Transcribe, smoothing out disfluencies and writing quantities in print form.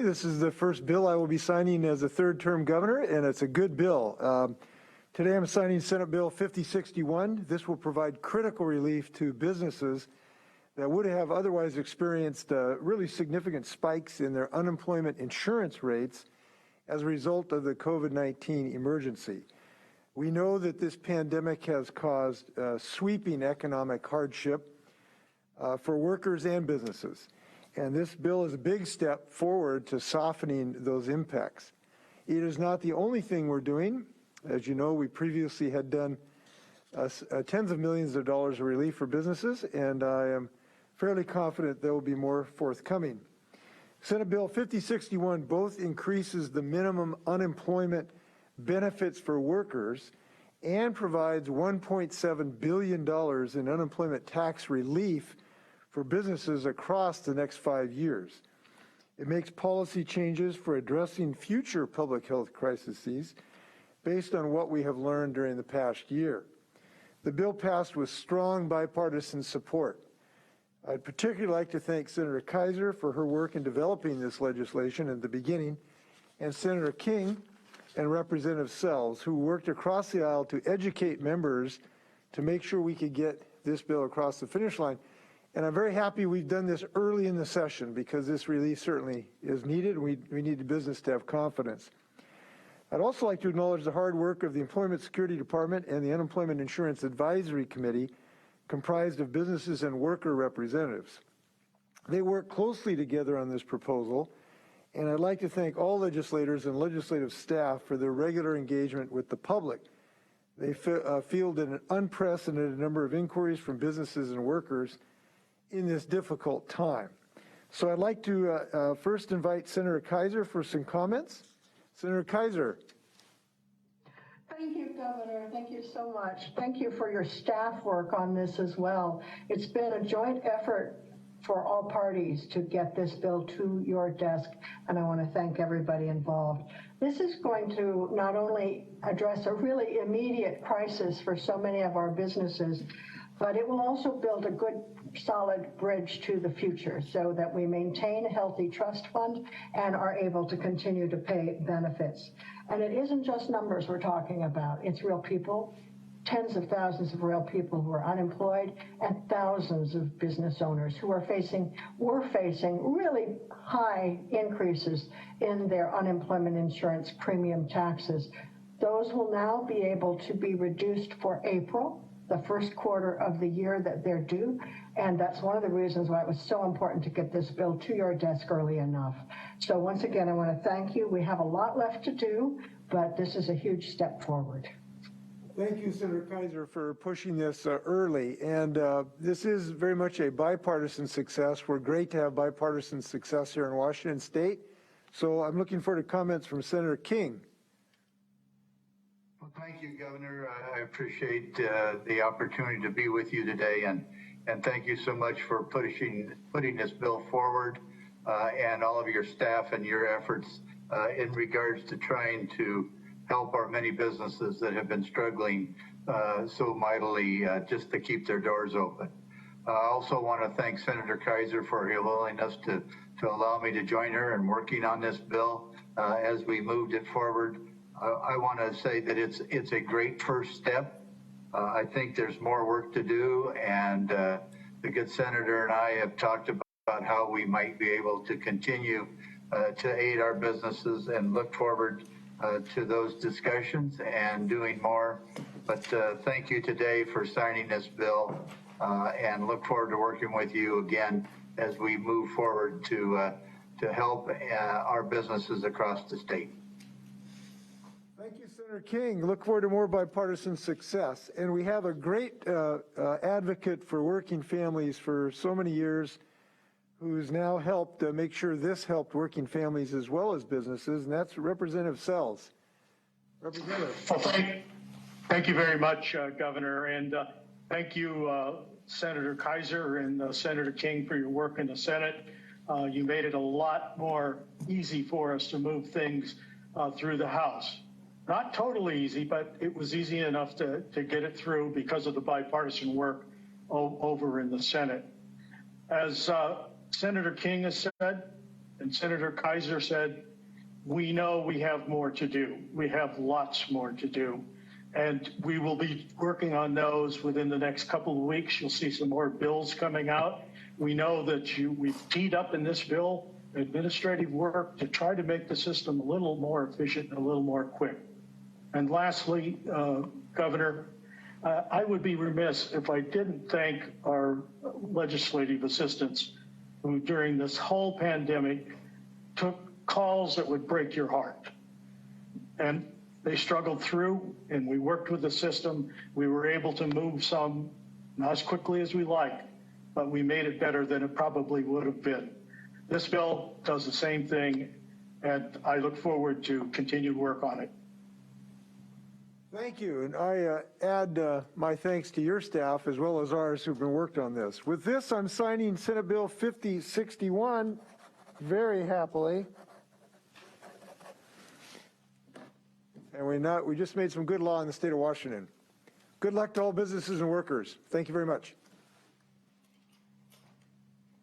This is the first bill I will be signing as a third-term governor, and it's a good bill. Today I'm signing Senate Bill 5061. This will provide critical relief to businesses that would have otherwise experienced really significant spikes in their unemployment insurance rates as a result of the COVID-19 emergency. We know that this pandemic has caused sweeping economic hardship for workers and businesses. And this bill is a big step forward to softening those impacts. It is not the only thing we're doing. As you know, we previously had done tens of millions of dollars of relief for businesses, and I am fairly confident there will be more forthcoming. Senate Bill 5061 both increases the minimum unemployment benefits for workers and provides $1.7 billion in unemployment tax relief for businesses across the next 5 years. It makes policy changes for addressing future public health crises based on what we have learned during the past year. The bill passed with strong bipartisan support. I'd particularly like to thank Senator Kaiser for her work in developing this legislation at the beginning, and Senator King and Representative Sells, who worked across the aisle to educate members to make sure we could get this bill across the finish line. And I'm very happy we've done this early in the session because this relief certainly is needed. We need the business to have confidence. I'd also like to acknowledge the hard work of the Employment Security Department and the Unemployment Insurance Advisory Committee, comprised of businesses and worker representatives. They work closely together on this proposal, and I'd like to thank all legislators and legislative staff for their regular engagement with the public. They fielded an unprecedented number of inquiries from businesses and workers in this difficult time. So I'd like to first invite Senator Kaiser for some comments. Senator Kaiser. Thank you, Governor. Thank you so much. Thank you for your staff work on this as well. It's been a joint effort for all parties to get this bill to your desk, and I want to thank everybody involved. This is going to not only address a really immediate crisis for so many of our businesses, but it will also build a good, solid bridge to the future so that we maintain a healthy trust fund and are able to continue to pay benefits. And it isn't just numbers we're talking about. It's real people, tens of thousands of real people who are unemployed, and thousands of business owners who are facing really high increases in their unemployment insurance premium taxes. Those will now be able to be reduced for April, the first quarter of the year that they're due, and that's one of the reasons why it was so important to get this bill to your desk early enough. So once again, I want to thank you. We have a lot left to do, but this is a huge step forward. Thank you, Senator Kaiser, for pushing this early, and this is very much a bipartisan success. We're great to have bipartisan success here in Washington State, so I'm looking forward to comments from Senator King. Well, thank you, Governor. I appreciate the opportunity to be with you today, and thank you so much for putting this bill forward and all of your staff and your efforts in regards to trying to help our many businesses that have been struggling so mightily just to keep their doors open. I also want to thank Senator Kaiser for her willingness to allow me to join her in working on this bill as we moved it forward. I want to say that it's a great first step. I think there's more work to do, and the good senator and I have talked about how we might be able to continue to aid our businesses and look forward to those discussions and doing more. But thank you today for signing this bill and look forward to working with you again as we move forward to help our businesses across the state. Thank you, Senator King. Look forward to more bipartisan success. And we have a great advocate for working families for so many years who's now helped make sure this helped working families as well as businesses, and that's Representative Sells. Representative. Well, thank you very much, Governor, and thank you, Senator Kaiser and Senator King, for your work in the Senate. You made it a lot more easy for us to move things through the House. Not totally easy, but it was easy enough to get it through because of the bipartisan work over in the Senate. As Senator King has said, And Senator Kaiser said, we know we have more to do. We have lots more to do. And we will be working on those within the next couple of weeks. You'll see some more bills coming out. We know that we've teed up in this bill administrative work to try to make the system a little more efficient and a little more quick. And lastly, Governor, I would be remiss if I didn't thank our legislative assistants who during this whole pandemic took calls that would break your heart. And they struggled through, and we worked with the system. We were able to move some, not as quickly as we liked, but we made it better than it probably would have been. This bill does the same thing, and I look forward to continued work on it. Thank you, and I add my thanks to your staff as well as ours who've been worked on this. With this, I'm signing Senate Bill 5061 very happily. And we just made some good law in the state of Washington. Good luck to all businesses and workers. Thank you very much.